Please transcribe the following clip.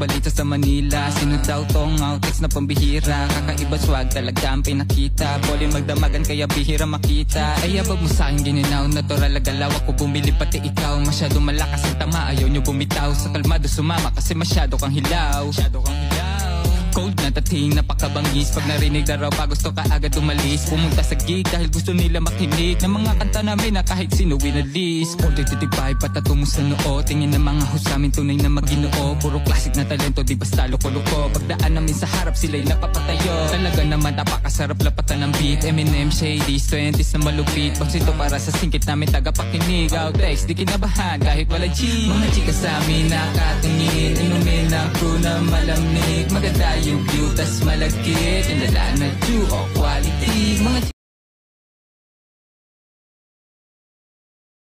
balita sa Manila. Sino daw tong outtakes na pambihira? Kakaiba swag talaga ang pinakita. Volume magdamagan kaya bihira makita. Ay abag mo sa'kin gininaw, natural agalaw. Ako bumili pati ikaw. Masyado malakas ang tama, ayaw nyo bumitaw. Sa kalmado sumama kasi masyado kang hilaw. Cold na dating, napakabangis. Pag narinig na raw pa gusto ka agad umalis. Pumunta sa gig dahil gusto nila makinig ng mga kanta namin na kahit sino winalis. All day titibay, patato mo sa noo. Tingin ng mga husamin tunay na maginoo. Puro classic na talento, di basta loko-loko. Pagdaan namin sa harap sila'y napapatayo. Talaga naman napakasarap lapatan ng beat. Eminem, Shadys, 20s na malupit. Pagsito para sa singkit namin tagapakinig. Outtakes, di kinabahan kahit wala G. Mga chika sa amin nakatingin. Inumin ako na malamig. Maganda yung view, tas malagkit. Indala na due o quality. Mga